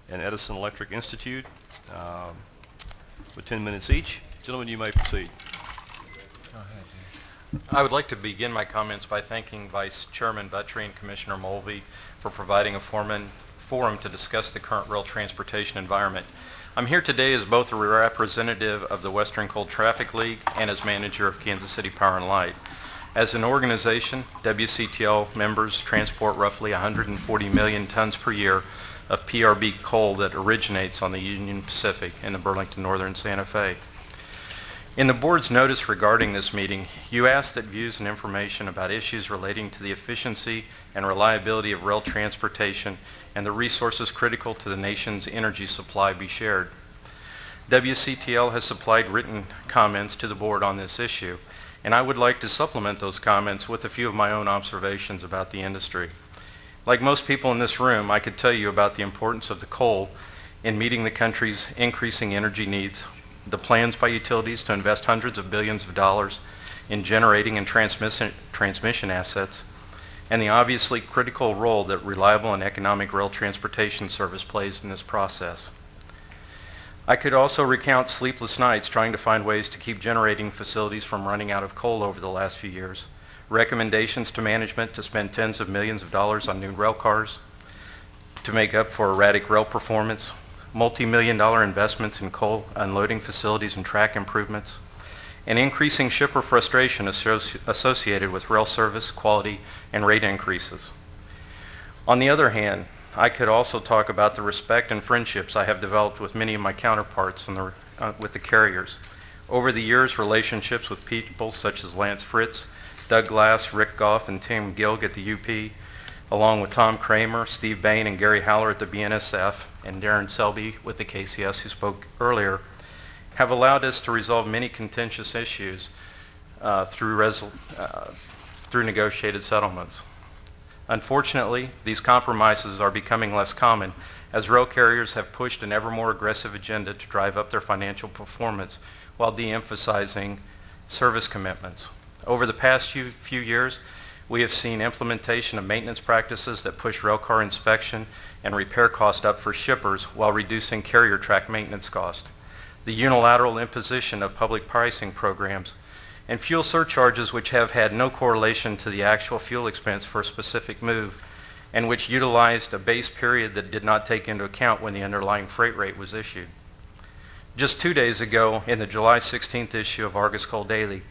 and Edison Electric Institute with 10 minutes each. Gentlemen, you may proceed. I would like to begin my comments by thanking Vice Chairman Buttry and Commissioner Mulvey for providing a forum to discuss the current rail transportation environment. I'm here today as both a representative of the Western Coal Traffic League and as manager of Kansas City Power and Light. As an organization, WCTL members transport roughly 140 million tons per year of PRB coal that originates on the Union Pacific in the Burlington Northern Santa Fe. In the board's notice regarding this meeting, you asked that views and information about issues relating to the efficiency and reliability of rail transportation and the resources critical to the nation's energy supply be shared. WCTL has supplied written comments to the board on this issue, and I would like to supplement those comments with a few of my own observations about the industry. Like most people in this room, I could tell you about the importance of the coal in meeting the country's increasing energy needs, the plans by utilities to invest hundreds of billions of dollars in generating and transmission assets, and the obviously critical role that reliable and economic rail transportation service plays in this process. I could also recount sleepless nights trying to find ways to keep generating facilities from running out of coal over the last few years, recommendations to management to spend tens of millions of dollars on new rail cars to make up for erratic rail performance, multi-million-dollar investments in coal unloading facilities and track improvements, and increasing shipper frustration associated with rail service, quality, and rate increases. On the other hand, I could also talk about the respect and friendships I have developed with many of my counterparts with the carriers. Over the years, relationships with people such as Lance Fritz, Doug Glass, Rick Goff, and Tim Gilg at the UP, along with Tom Kramer, Steve Bain, and Gary Haller at the BNSF, and Darren Selby with the KCS, who spoke earlier, have allowed us to resolve many contentious issues through negotiated settlements. Unfortunately, these compromises are becoming less common as rail carriers have pushed an ever more aggressive agenda to drive up their financial performance while de-emphasizing service commitments. Over the past few years, we have seen implementation of maintenance practices that push railcar inspection and repair cost up for shippers while reducing carrier track maintenance cost. The unilateral imposition of public pricing programs and fuel surcharges which have had no correlation to the actual fuel expense for a specific move and which utilized a base period that did not take into account when the underlying freight rate was issued. Just 2 days ago, in the July 16th issue of Argus Coal Daily,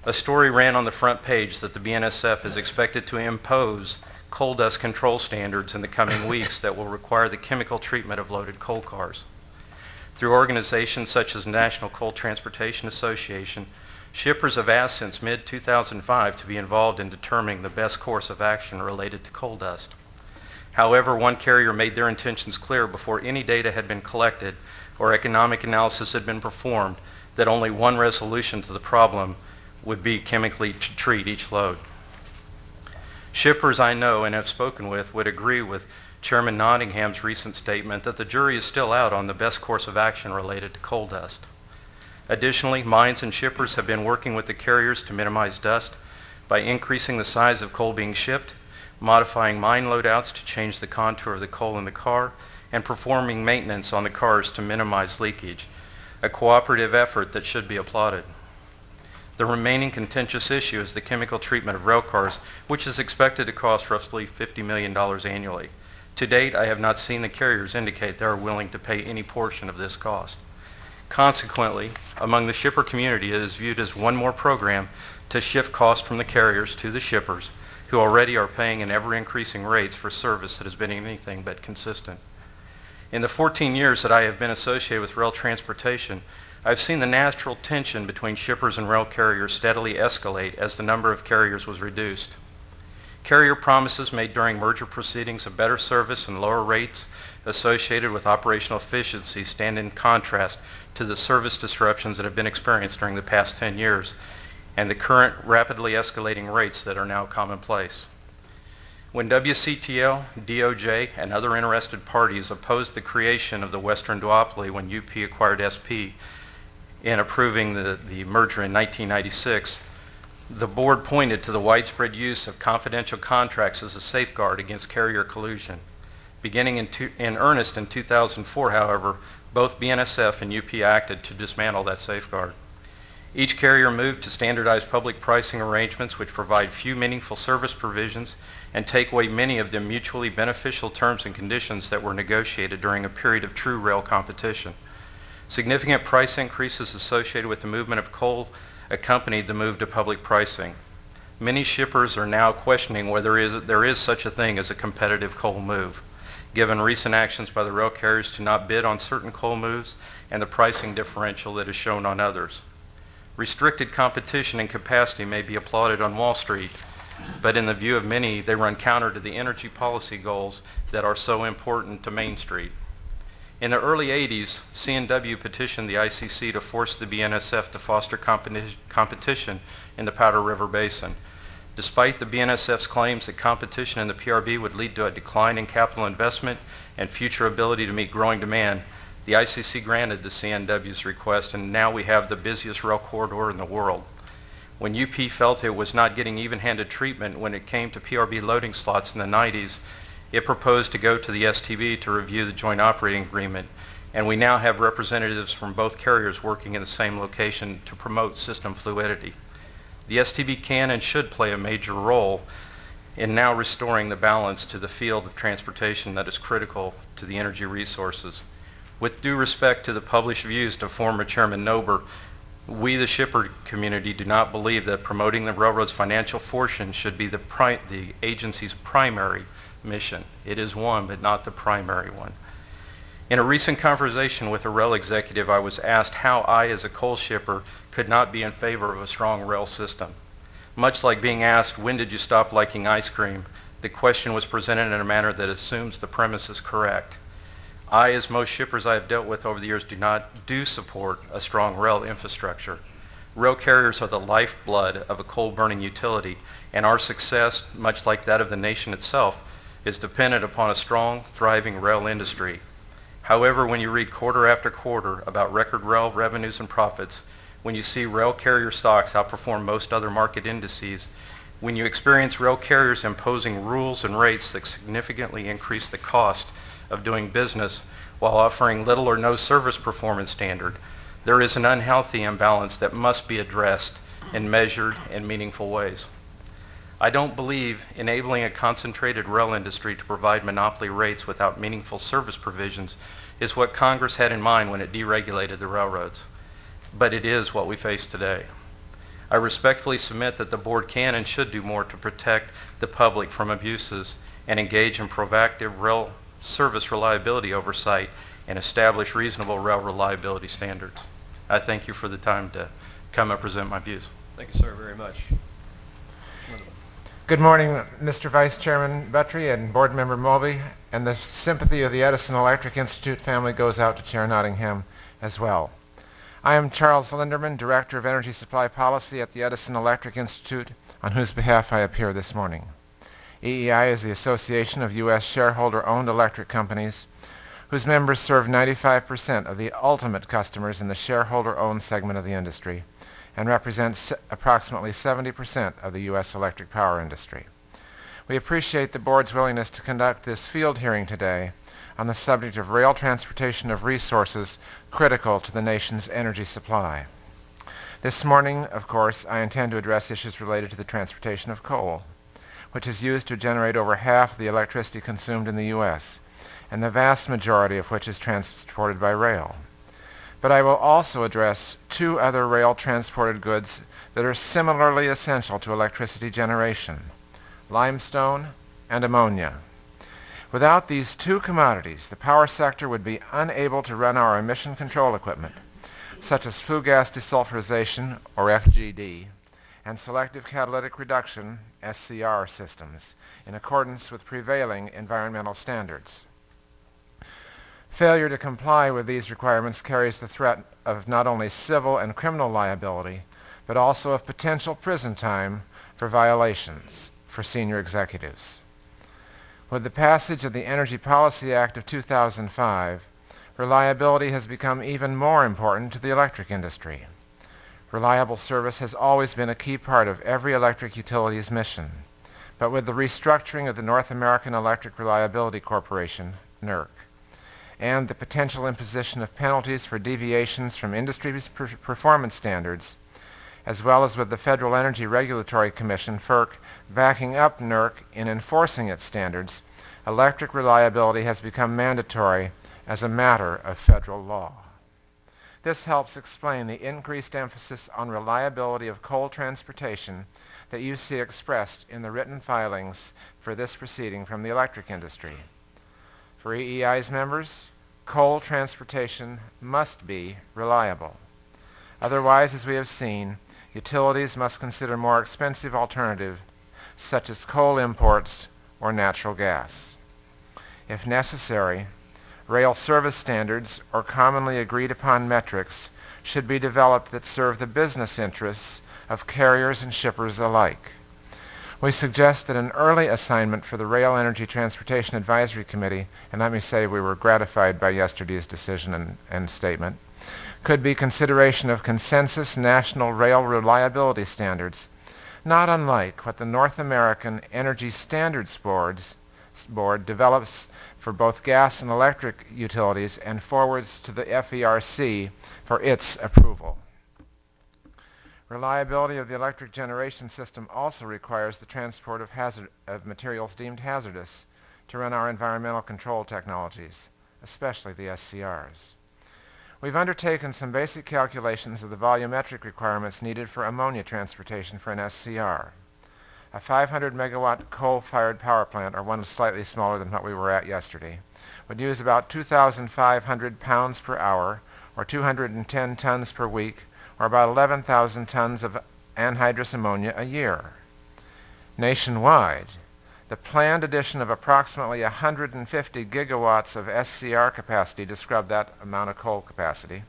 a story ran on the front page that the BNSF is expected to impose coal dust control standards in the coming weeks that will require the chemical treatment of loaded coal cars. Through organizations such as National Coal Transportation Association, shippers have asked since mid-2005 to be involved in determining the best course of action related to coal dust. However, one carrier made their intentions clear before any data had been collected or economic analysis had been performed that only one resolution to the problem would be chemically to treat each load. Shippers I know and have spoken with would agree with Chairman Nottingham's recent statement that the jury is still out on the best course of action related to coal dust. Additionally, mines and shippers have been working with the carriers to minimize dust by increasing the size of coal being shipped, modifying mine loadouts to change the contour of the coal in the car, and performing maintenance on the cars to minimize leakage, a cooperative effort that should be applauded. The remaining contentious issue is the chemical treatment of rail cars, which is expected to cost roughly $50 million annually. To date, I have not seen the carriers indicate they are willing to pay any portion of this cost. Consequently, among the shipper community, it is viewed as one more program to shift cost from the carriers to the shippers, who already are paying an ever-increasing rates for service that has been anything but consistent. In the 14 years that I have been associated with rail transportation, I've seen the natural tension between shippers and rail carriers steadily escalate as the number of carriers was reduced. Carrier promises made during merger proceedings of better service and lower rates associated with operational efficiency stand in contrast to the service disruptions that have been experienced during the past 10 years and the current rapidly escalating rates that are now commonplace. When WCTL, DOJ, and other interested parties opposed the creation of the Western Duopoly when UP acquired SP in approving the merger in 1996, the board pointed to the widespread use of confidential contracts as a safeguard against carrier collusion. Beginning in earnest in 2004, however, both BNSF and UP acted to dismantle that safeguard. Each carrier moved to standardized public pricing arrangements which provide few meaningful service provisions and take away many of the mutually beneficial terms and conditions that were negotiated during a period of true rail competition. Significant price increases associated with the movement of coal accompanied the move to public pricing. Many shippers are now questioning whether there is such a thing as a competitive coal move, given recent actions by the rail carriers to not bid on certain coal moves and the pricing differential that is shown on others. Restricted competition and capacity may be applauded on Wall Street, but in the view of many, they run counter to the energy policy goals that are so important to Main Street. In the early 80s, C&W petitioned the ICC to force the BNSF to foster competition in the Powder River Basin. Despite the BNSF's claims that competition in the PRB would lead to a decline in capital investment and future ability to meet growing demand, the ICC granted the C&W's request, and now we have the busiest rail corridor in the world. When UP felt it was not getting even-handed treatment when it came to PRB loading slots in the 90s, it proposed to go to the STB to review the joint operating agreement, and we now have representatives from both carriers working in the same location to promote system fluidity. The STB can and should play a major role in now restoring the balance to the field of transportation that is critical to the energy resources. With due respect to the published views of former Chairman Nober, we, the shipper community, do not believe that promoting the railroad's financial fortune should be the agency's primary mission. It is one, but not the primary one. In a recent conversation with a rail executive, I was asked how I, as a coal shipper, could not be in favor of a strong rail system. Much like being asked, when did you stop liking ice cream, the question was presented in a manner that assumes the premise is correct. I, as most shippers I have dealt with over the years, do support a strong rail infrastructure. Rail carriers are the lifeblood of a coal-burning utility, and our success, much like that of the nation itself, is dependent upon a strong, thriving rail industry. However, when you read quarter after quarter about record rail revenues and profits, when you see rail carrier stocks outperform most other market indices, when you experience rail carriers imposing rules and rates that significantly increase the cost of doing business while offering little or no service performance standard, there is an unhealthy imbalance that must be addressed in measured and meaningful ways. I don't believe enabling a concentrated rail industry to provide monopoly rates without meaningful service provisions is what Congress had in mind when it deregulated the railroads. But it is what we face today. I respectfully submit that the board can and should do more to protect the public from abuses and engage in proactive rail service reliability oversight and establish reasonable rail reliability standards. I thank you for the time to come and present my views. Thank you, sir, very much. Good morning, Mr. Vice Chairman Buttry and Board Member Mulvey, and the sympathy of the Edison Electric Institute family goes out to Chair Nottingham as well. I am Charles Linderman, Director of Energy Supply Policy at the Edison Electric Institute, on whose behalf I appear this morning. EEI is the Association of U.S. shareholder-owned electric companies, whose members serve 95% of the ultimate customers in the shareholder-owned segment of the industry, and represents approximately 70% of the U.S. electric power industry. We appreciate the board's willingness to conduct this field hearing today on the subject of rail transportation of resources critical to the nation's energy supply. This morning, of course, I intend to address issues related to the transportation of coal, which is used to generate over half of the electricity consumed in the U.S., and the vast majority of which is transported by rail. But I will also address two other rail-transported goods that are similarly essential to electricity generation: limestone and ammonia. Without these two commodities, the power sector would be unable to run our emission control equipment, such as flue gas desulfurization, or FGD, and selective catalytic reduction, SCR systems, in accordance with prevailing environmental standards. Failure to comply with these requirements carries the threat of not only civil and criminal liability, but also of potential prison time for violations for senior executives. With the passage of the Energy Policy Act of 2005, reliability has become even more important to the electric industry. Reliable service has always been a key part of every electric utility's mission, but with the restructuring of the North American Electric Reliability Corporation, NERC, and the potential imposition of penalties for deviations from industry's performance standards, as well as with the Federal Energy Regulatory Commission, FERC, backing up NERC in enforcing its standards, electric reliability has become mandatory as a matter of federal law. This helps explain the increased emphasis on reliability of coal transportation that you see expressed in the written filings for this proceeding from the electric industry. For EEI's members, coal transportation must be reliable. Otherwise, as we have seen, utilities must consider more expensive alternatives such as coal imports or natural gas. If necessary, rail service standards or commonly agreed upon metrics should be developed that serve the business interests of carriers and shippers alike. We suggest that an early assignment for the Rail Energy Transportation Advisory Committee, and let me say we were gratified by yesterday's decision and statement, could be consideration of consensus national rail reliability standards, not unlike what the North American Energy Standards Board develops for both gas and electric utilities and forwards to the FERC for its approval. Reliability of the electric generation system also requires the transport of materials deemed hazardous to run our environmental control technologies, especially the SCRs. We've undertaken some basic calculations of the volumetric requirements needed for ammonia transportation for an SCR. A 500 megawatt coal-fired power plant, or one slightly smaller than what we were at yesterday, would use about 2,500 pounds per hour, or 210 tons per week, or about 11,000 tons of anhydrous ammonia a year. Nationwide, the planned addition of approximately 150 gigawatts of SCR capacity to scrub that amount of coal capacity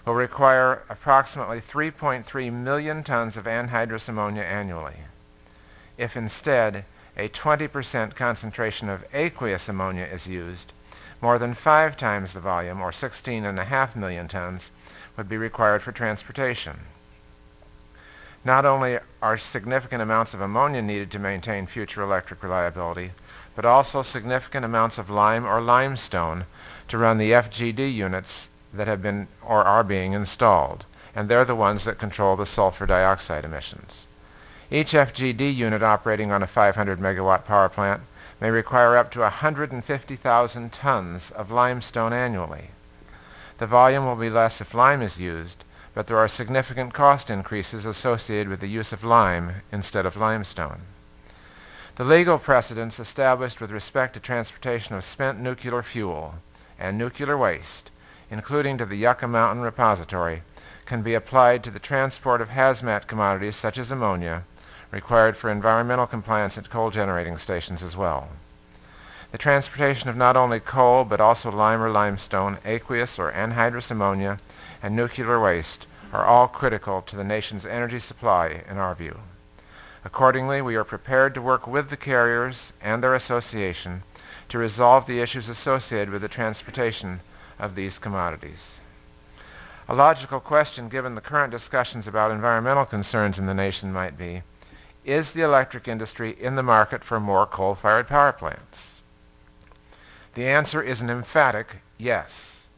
will require approximately 3.3 million tons of anhydrous ammonia annually. If instead a 20% concentration of aqueous ammonia is used, more than 5 times the volume, or 16.5 million tons, would be required for transportation. Not only are significant amounts of ammonia needed to maintain future electric reliability, but also significant amounts of lime or limestone to run the FGD units that have been or are being installed, and they're the ones that control the sulfur dioxide emissions. Each FGD unit operating on a 500 megawatt power plant may require up to 150,000 tons of limestone annually. The volume will be less if lime is used, but there are significant cost increases associated with the use of lime instead of limestone. The legal precedents established with respect to transportation of spent nuclear fuel and nuclear waste, including to the Yucca Mountain Repository, can be applied to the transport of hazmat commodities such as ammonia, required for environmental compliance at coal generating stations as well. The transportation of not only coal but also lime or limestone, aqueous or anhydrous ammonia, and nuclear waste are all critical to the nation's energy supply in our view. Accordingly, we are prepared to work with the carriers and their association to resolve the issues associated with the transportation of these commodities. A logical question given the current discussions about environmental concerns in the nation might be, is the electric industry in the market for more coal-fired power plants? The answer is an emphatic yes,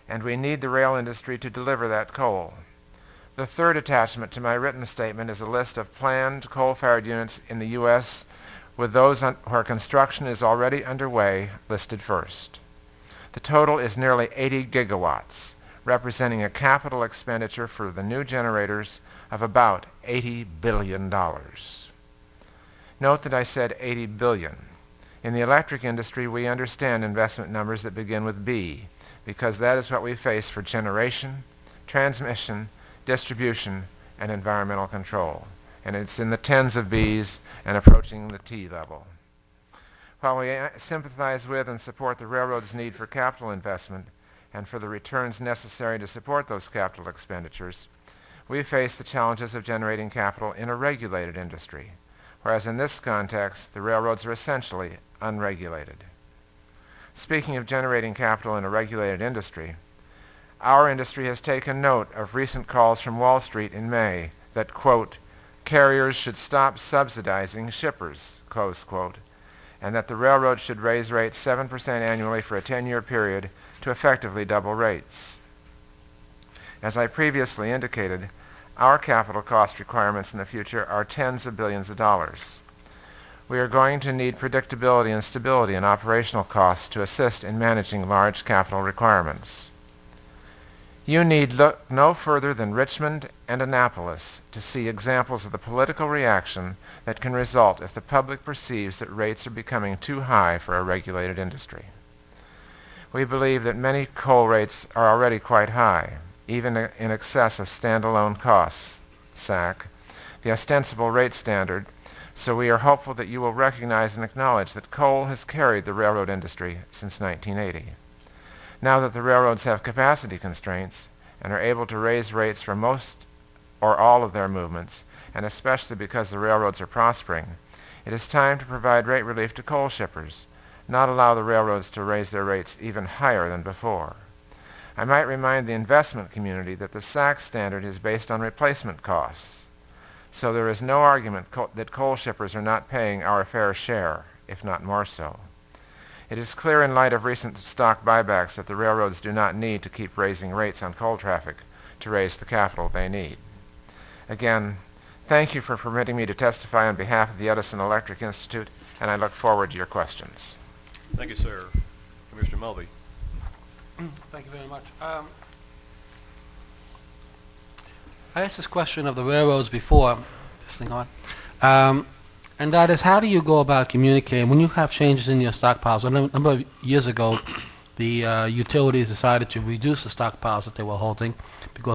and we need the rail industry to deliver that coal. The third attachment to my written statement is a list of planned coal-fired units in the U.S. with those where construction is already underway listed first. The total is nearly 80 gigawatts, representing a capital expenditure for the new generators of about $80 billion. Note that I said 80 billion. In the electric industry, we understand investment numbers that begin with B, because that is what we face for generation, transmission, distribution, and environmental control. And it's in the tens of Bs and approaching the T level. While we sympathize with and support the railroad's need for capital investment and for the returns necessary to support those capital expenditures, we face the challenges of generating capital in a regulated industry, whereas in this context, the railroads are essentially unregulated. Speaking of generating capital in a regulated industry, our industry has taken note of recent calls from Wall Street in May that, quote, carriers should stop subsidizing shippers, close quote, and that the railroad should raise rates 7% annually for a 10-year period to effectively double rates. As I previously indicated, our capital cost requirements in the future are tens of billions of dollars. We are going to need predictability and stability in operational costs to assist in managing large capital requirements. You need look no further than Richmond and Annapolis to see examples of the political reaction that can result if the public perceives that rates are becoming too high for a regulated industry. We believe that many coal rates are already quite high, even in excess of standalone costs, SAC, the ostensible rate standard, so we are hopeful that you will recognize and acknowledge that coal has carried the railroad industry since 1980. Now that the railroads have capacity constraints and are able to raise rates for most or all of their movements, and especially because the railroads are prospering, it is time to provide rate relief to coal shippers, not allow the railroads to raise their rates even higher than before. I might remind the investment community that the SAC standard is based on replacement costs, so there is no argument that coal shippers are not paying our fair share, if not more so. It is clear in light of recent stock buybacks that the railroads do not need to keep raising rates on coal traffic to raise the capital they need. Again, thank you for permitting me to testify on behalf of the Edison Electric Institute, and I look forward to your questions. Thank you, sir. Commissioner Mulvey. Thank you very much. I asked this question of the railroads before, this thing on, and that is, how do you go about communicating when you have changes in your stockpiles? A number of years ago, the utilities decided to reduce the stockpiles that they were holding because